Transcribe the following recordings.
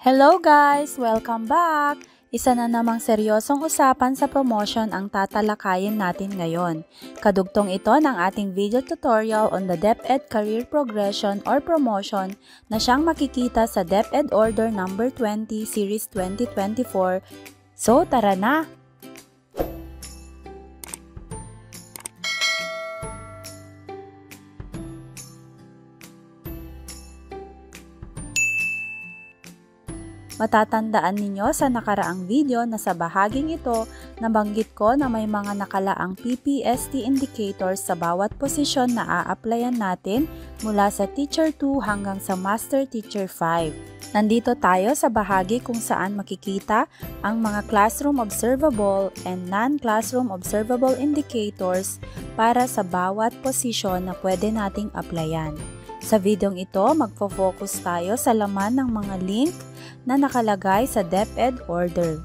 Hello guys! Welcome back! Isa na namang seryosong usapan sa promotion ang tatalakayin natin ngayon. Kadugtong ito ng ating video tutorial on the DepEd Career Progression or Promotion na siyang makikita sa DepEd Order No. 20 Series 2024. So tara na! Matatandaan ninyo sa nakaraang video na sa bahaging ito, nabanggit ko na may mga nakalaang PPST indicators sa bawat posisyon na a-applyan natin mula sa Teacher 2 hanggang sa Master Teacher 5. Nandito tayo sa bahagi kung saan makikita ang mga classroom observable and non-classroom observable indicators para sa bawat posisyon na pwede nating applyan. Sa videong ito, magfo-focus tayo sa laman ng mga link na nakalagay sa DepEd order.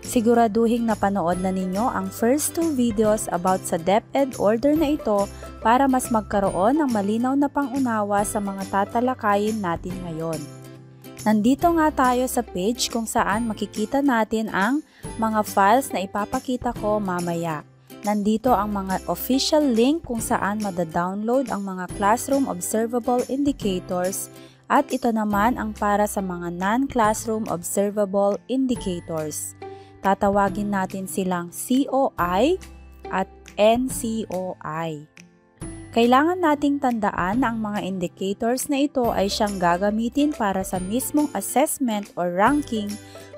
Siguraduhing napanood na ninyo ang first 2 videos about sa DepEd order na ito para mas magkaroon ng malinaw na pangunawa sa mga tatalakayin natin ngayon. Nandito nga tayo sa page kung saan makikita natin ang mga files na ipapakita ko mamaya. Nandito ang mga official link kung saan mada-download ang mga classroom observable indicators at ito naman ang para sa mga non-classroom observable indicators. Tatawagin natin silang COI at NCOI. Kailangan nating tandaan na ang mga indicators na ito ay siyang gagamitin para sa mismong assessment or ranking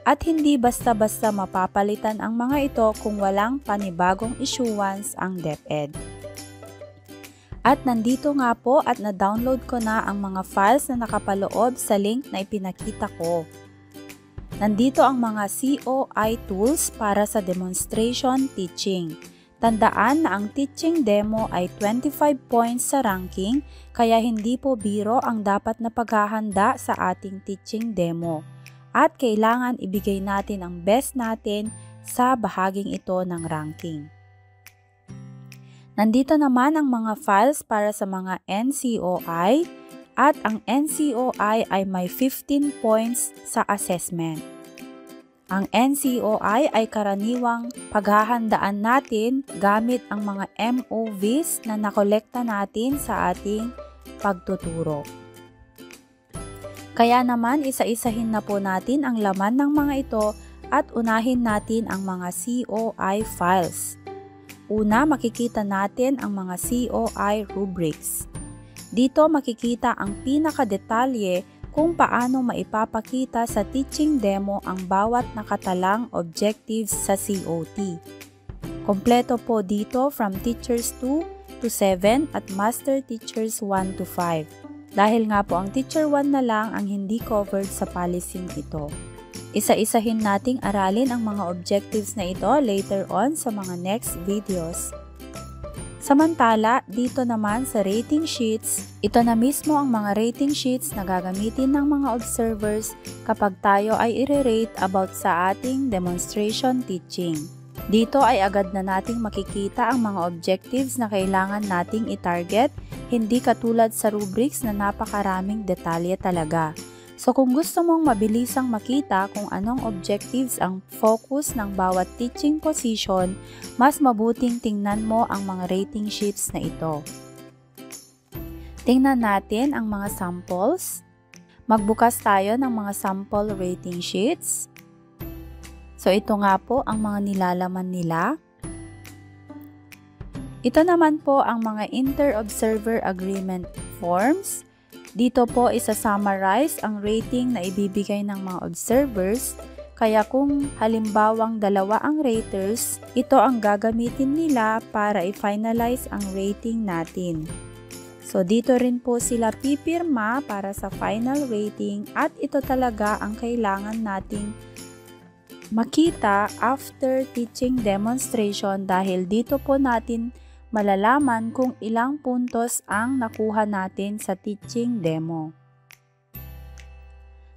at hindi basta-basta mapapalitan ang mga ito kung walang panibagong issuance ang DepEd. At nandito nga po at na-download ko na ang mga files na nakapaloob sa link na ipinakita ko. Nandito ang mga COI tools para sa demonstration teaching. Tandaan na ang teaching demo ay 25 points sa ranking, kaya hindi po biro ang dapat na paghahanda sa ating teaching demo. At kailangan ibigay natin ang best natin sa bahaging ito ng ranking. Nandito naman ang mga files para sa mga NCOI at ang NCOI ay may 15 points sa assessment. Ang NCOI ay karaniwang paghahandaan natin gamit ang mga MOVs na nakolekta natin sa ating pagtuturo. Kaya naman isa-isahin na po natin ang laman ng mga ito at unahin natin ang mga COI files. Una, makikita natin ang mga COI rubrics. Dito makikita ang pinakadetalye kung paano maipapakita sa teaching demo ang bawat nakatalang objectives sa COT. Kompleto po dito from Teachers 2 to 7 at Master Teachers 1 to 5. Dahil nga po ang Teacher 1 na lang ang hindi covered sa policing ito. Isa-isahin nating aralin ang mga objectives na ito later on sa mga next videos. Samantala, dito naman sa rating sheets, ito na mismo ang mga rating sheets na gagamitin ng mga observers kapag tayo ay i-rate about sa ating demonstration teaching. Dito ay agad na nating makikita ang mga objectives na kailangan nating i-target, hindi katulad sa rubrics na napakaraming detalye talaga. So kung gusto mong mabilisang makita kung anong objectives ang focus ng bawat teaching position, mas mabuting tingnan mo ang mga rating sheets na ito. Tingnan natin ang mga samples. Magbukas tayo ng mga sample rating sheets. So ito nga po ang mga nilalaman nila. Ito naman po ang mga inter-observer agreement forms. Dito po isa-summarize ang rating na ibibigay ng mga observers, kaya kung halimbawang dalawa ang raters, ito ang gagamitin nila para i-finalize ang rating natin. So dito rin po sila pipirma para sa final rating at ito talaga ang kailangan nating makita after teaching demonstration dahil dito po natin malalaman kung ilang puntos ang nakuha natin sa teaching demo.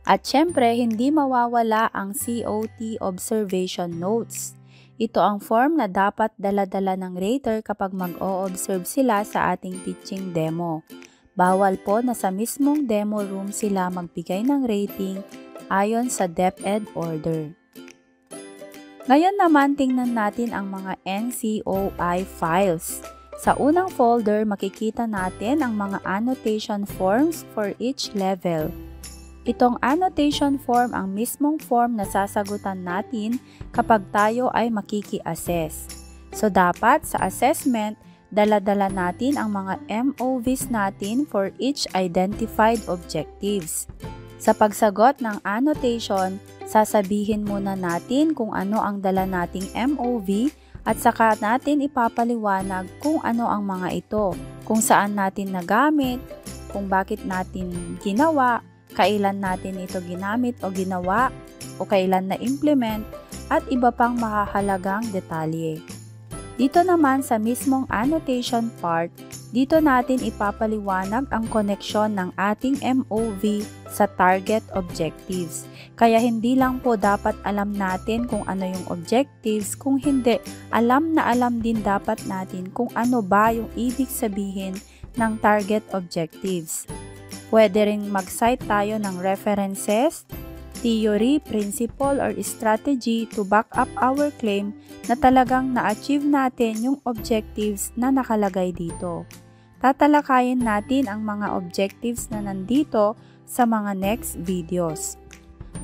At syempre, hindi mawawala ang COT observation notes. Ito ang form na dapat dala-dala ng rater kapag mag-o-observe sila sa ating teaching demo. Bawal po na sa mismong demo room sila magbigay ng rating ayon sa DepEd order. Ngayon naman tingnan natin ang mga NCOI files. Sa unang folder, makikita natin ang mga annotation forms for each level. Itong annotation form ang mismong form na sasagutan natin kapag tayo ay makiki-assess. So dapat sa assessment, dala-dala natin ang mga MOVs natin for each identified objectives. Sa pagsagot ng annotation, sasabihin muna natin kung ano ang dala nating MOV at saka natin ipapaliwanag kung ano ang mga ito, kung saan natin nagamit, kung bakit natin ginawa, kailan natin ito ginamit o ginawa, o kailan na-implement, at iba pang mahahalagang detalye. Dito naman sa mismong annotation part, dito natin ipapaliwanag ang koneksyon ng ating MOV sa target objectives. Kaya hindi lang po dapat alam natin kung ano yung objectives, kung hindi, alam na alam din dapat natin kung ano ba yung ibig sabihin ng target objectives. Pwede rin mag-cite tayo ng references, theory, principle, or strategy to back up our claim na talagang na-achieve natin yung objectives na nakalagay dito. Tatalakayin natin ang mga objectives na nandito sa mga next videos.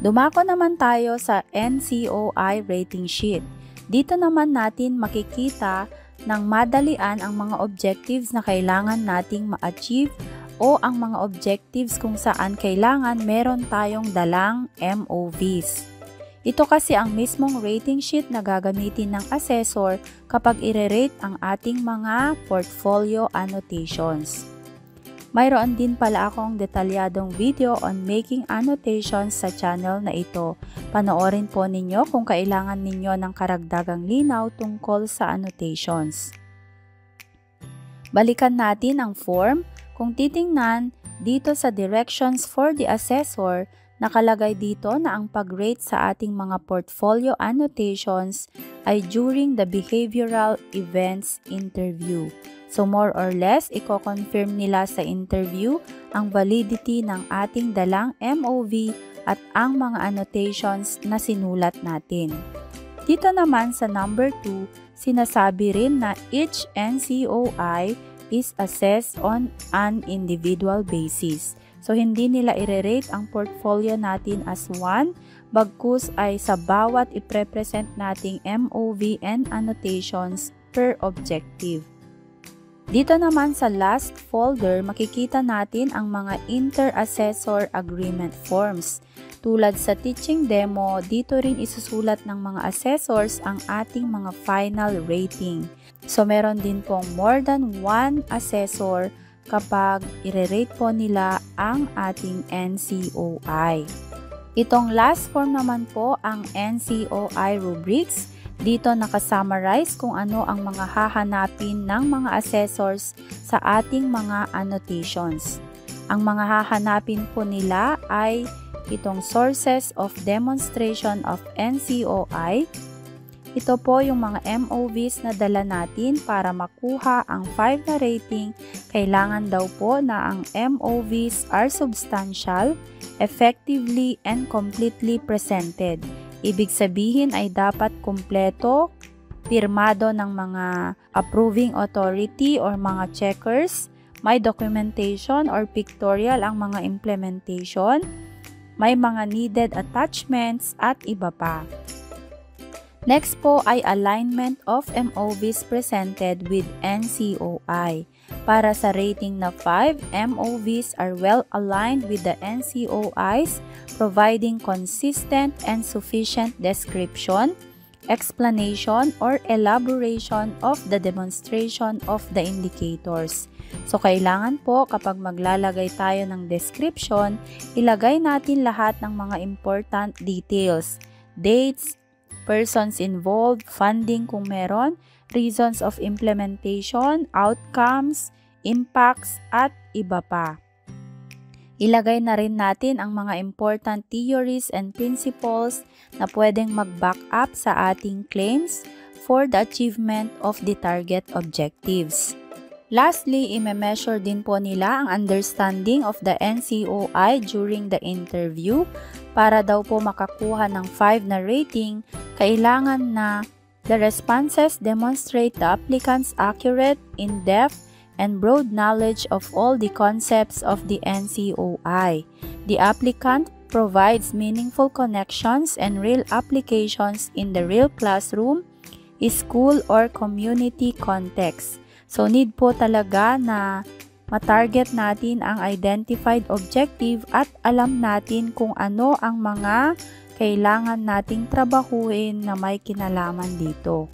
Dumako naman tayo sa NCOI rating sheet. Dito naman natin makikita ng madalian ang mga objectives na kailangan nating ma-achieve o ang mga objectives kung saan kailangan meron tayong dalang MOVs. Ito kasi ang mismong rating sheet na gagamitin ng assessor kapag i-rate ang ating mga portfolio annotations. Mayroon din pala akong detalyadong video on making annotations sa channel na ito. Panoorin po ninyo kung kailangan ninyo ng karagdagang linaw tungkol sa annotations. Balikan natin ang form. Kung titingnan dito sa directions for the assessor, nakalagay dito na ang pag-rate sa ating mga portfolio annotations ay during the behavioral events interview. So more or less, i-confirm nila sa interview ang validity ng ating dalang MOV at ang mga annotations na sinulat natin. Dito naman sa number 2, sinasabi rin na each NCOI is assessed on an individual basis. So, hindi nila i-rate ang portfolio natin as 1, bagkus ay sa bawat i-represent nating MOV and annotations per objective. Dito naman sa last folder, makikita natin ang mga inter-assessor agreement forms. Tulad sa teaching demo, dito rin isusulat ng mga assessors ang ating mga final rating. So, meron din pong more than one assessor kapag i-rate po nila ang ating NCOI. Itong last form naman po ang NCOI rubrics. Dito nakasummarize kung ano ang mga hahanapin ng mga assessors sa ating mga annotations. Ang mga hahanapin po nila ay itong sources of demonstration of NCOI. Ito po yung mga MOVs na dala natin para makuha ang 5 na rating. Kailangan daw po na ang MOVs are substantial, effectively, and completely presented. Ibig sabihin ay dapat kumpleto, pirmado ng mga approving authority or mga checkers, may documentation or pictorial ang mga implementation, may mga needed attachments at iba pa. Next po ay alignment of MOVs presented with NCOI. Para sa rating na 5, MOVs are well aligned with the NCOIs, providing consistent and sufficient description, explanation, or elaboration of the demonstration of the indicators. So, kailangan po kapag maglalagay tayo ng description, ilagay natin lahat ng mga important details, dates, persons involved, funding kung meron, reasons of implementation, outcomes, impacts, at iba pa. Ilagay na rin natin ang mga important theories and principles na pwedeng mag-back up sa ating claims for the achievement of the target objectives. Lastly, i-measure din po nila ang understanding of the NCOI during the interview. Para daw po makakuha ng 5 na rating, kailangan na the responses demonstrate the applicant's accurate, in-depth, and broad knowledge of all the concepts of the NCOI. The applicant provides meaningful connections and real applications in the real classroom, school, or community context. So, need po talaga na matarget natin ang identified objective at alam natin kung ano ang mga kailangan nating trabahuin na may kinalaman dito.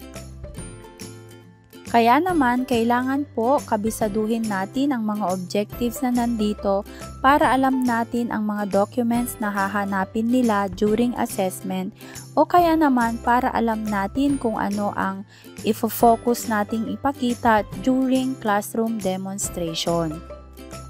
Kaya naman, kailangan po kabisaduhin natin ang mga objectives na nandito para alam natin ang mga documents na hahanapin nila during assessment o kaya naman para alam natin kung ano ang ifo-focus nating ipakita during classroom demonstration.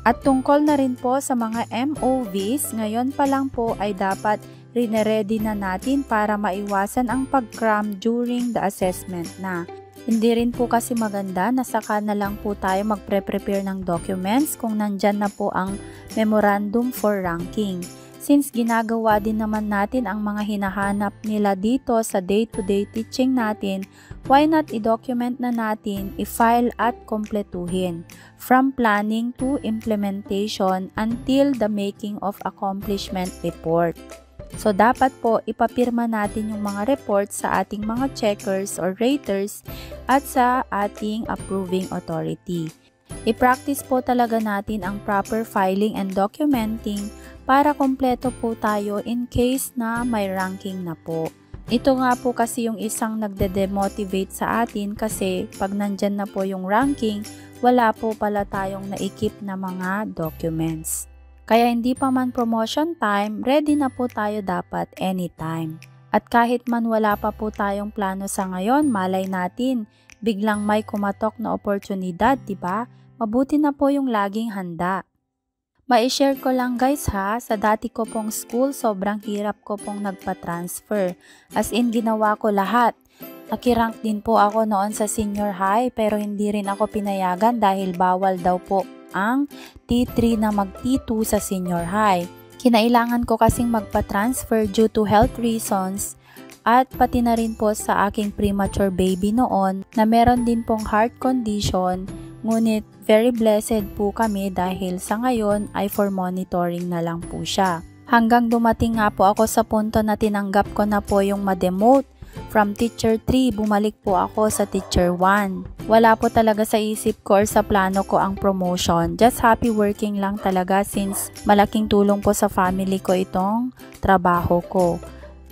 At tungkol na rin po sa mga MOVs, ngayon pa lang po ay dapat rine-ready na natin para maiwasan ang pag-cram during the assessment na. Hindi rin po kasi maganda na saka na lang po tayo magpre-prepare ng documents kung nandyan na po ang memorandum for ranking. Since ginagawa din naman natin ang mga hinahanap nila dito sa day-to-day teaching natin, why not i-document na natin, i-file at kompletuhin from planning to implementation until the making of accomplishment report. So, dapat po ipapirma natin yung mga reports sa ating mga checkers or raters at sa ating approving authority. I-practice po talaga natin ang proper filing and documenting para kompleto po tayo in case na may ranking na po. Ito nga po kasi yung isang nagde-demotivate sa atin kasi pag nandyan na po yung ranking, wala po pala tayong naikip na mga documents. Kaya hindi pa man promotion time, ready na po tayo dapat anytime. At kahit man wala pa po tayong plano sa ngayon, malay natin, biglang may kumatok na oportunidad, diba? Mabuti na po yung laging handa. Ma-share ko lang guys ha, sa dati ko pong school, sobrang hirap ko pong nagpa-transfer. As in, ginawa ko lahat. Nakirank din po ako noon sa senior high, pero hindi rin ako pinayagan dahil bawal daw po ang T3 na mag-T2 sa senior high. Kinailangan ko kasing magpa-transfer due to health reasons at pati na rin po sa aking premature baby noon na meron din pong heart condition, ngunit very blessed po kami dahil sa ngayon ay for monitoring na lang po siya. Hanggang dumating nga po ako sa punto na tinanggap ko na po yung ma-demote. From teacher 3, bumalik po ako sa teacher 1. Wala po talaga sa isip ko or sa plano ko ang promotion. Just happy working lang talaga since malaking tulong po sa family ko itong trabaho ko.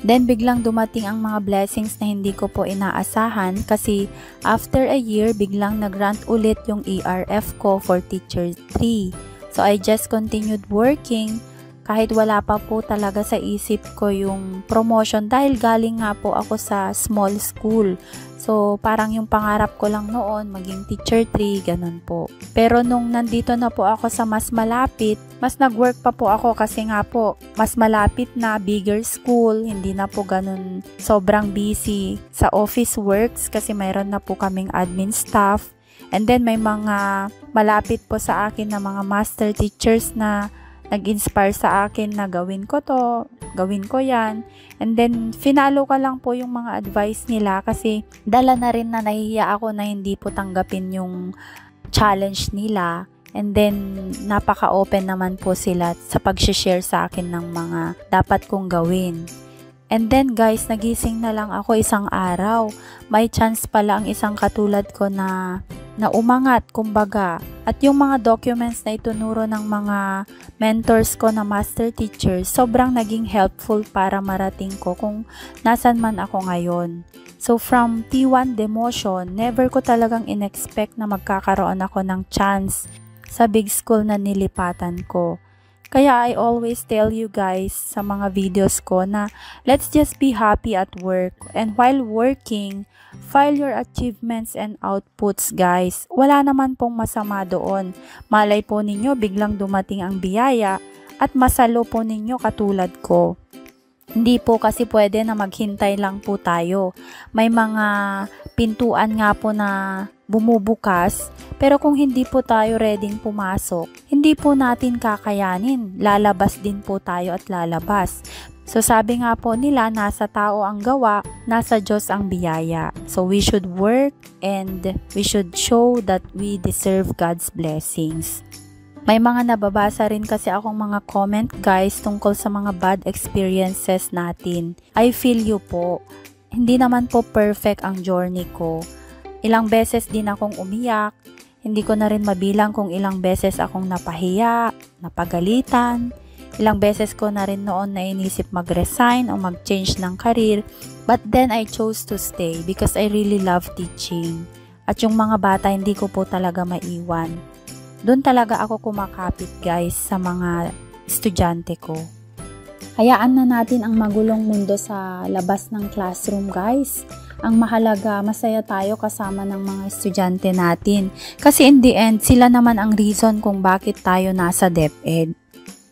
Then biglang dumating ang mga blessings na hindi ko po inaasahan kasi after a year, biglang nag-grant ulit yung ERF ko for teacher 3. So I just continued working kahit wala pa po talaga sa isip ko yung promotion dahil galing nga po ako sa small school. So, parang yung pangarap ko lang noon, maging teacher 3, ganun po. Pero nung nandito na po ako sa mas malapit, mas nag-work pa po ako kasi nga po, mas malapit na, bigger school, hindi na po ganun sobrang busy sa office works kasi mayroon na po kaming admin staff. And then may mga malapit po sa akin na mga master teachers na nag-inspire sa akin na gawin ko to, gawin ko yan. And then, finalo ko lang po yung mga advice nila kasi dala na rin na nahihiya ako na hindi po tanggapin yung challenge nila. And then, napaka-open naman po sila sa pag-share sa akin ng mga dapat kong gawin. And then guys, nagising na lang ako isang araw. May chance pala ang isang katulad ko na umangat, kumbaga. At yung mga documents na itunuro ng mga mentors ko na master teachers, sobrang naging helpful para marating ko kung nasan man ako ngayon. So from T1 demotion, never ko talagang in-expect na magkakaroon ako ng chance sa big school na nilipatan ko. Kaya I always tell you guys sa mga videos ko na let's just be happy at work. And while working, file your achievements and outputs guys. Wala naman pong masama doon. Malay po ninyo biglang dumating ang biyaya at masalo po ninyo katulad ko. Hindi po kasi pwede na maghintay lang po tayo. May mga pintuan nga po na bumubukas, pero kung hindi po tayo ready pumasok, hindi po natin kakayanin. Lalabas din po tayo at lalabas. So sabi nga po nila, nasa tao ang gawa, nasa Diyos ang biyaya. So we should work and we should show that we deserve God's blessings. May mga nababasa rin kasi akong mga comment guys tungkol sa mga bad experiences natin. I feel you po. Hindi naman po perfect ang journey ko. Ilang beses din akong umiyak. Hindi ko na rin mabilang kung ilang beses akong napahiya, napagalitan. Ilang beses ko na rin noon na inisip mag-resign o mag-change ng career. But then I chose to stay because I really love teaching. At yung mga bata hindi ko po talaga maiwan. Doon talaga ako kumakapit guys sa mga estudyante ko. Hayaan na natin ang magulong mundo sa labas ng classroom guys. Ang mahalaga, masaya tayo kasama ng mga estudyante natin. Kasi in the end, sila naman ang reason kung bakit tayo nasa DepEd.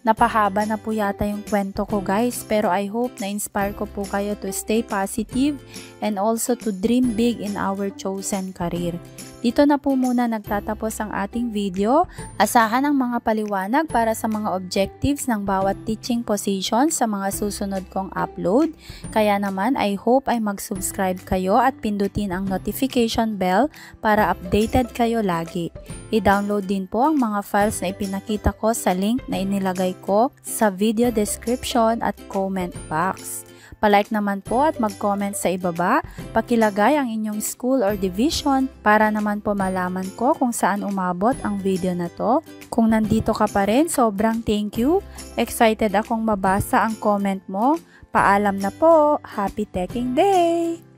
Napahaba na po yata yung kwento ko guys, pero I hope na-inspire ko po kayo to stay positive and also to dream big in our chosen career. Dito na po muna nagtatapos ang ating video. Asahan ang mga paliwanag para sa mga objectives ng bawat teaching position sa mga susunod kong upload. Kaya naman, I hope ay mag-subscribe kayo at pindutin ang notification bell para updated kayo lagi. I-download din po ang mga files na ipinakita ko sa link na inilagay ko sa video description at comment box. Palike naman po at mag-comment sa ibaba, pakilagay ang inyong school or division para naman po malaman ko kung saan umabot ang video na to. Kung nandito ka pa rin, sobrang thank you. Excited akong mabasa ang comment mo. Paalam na po. Happy Teching Day!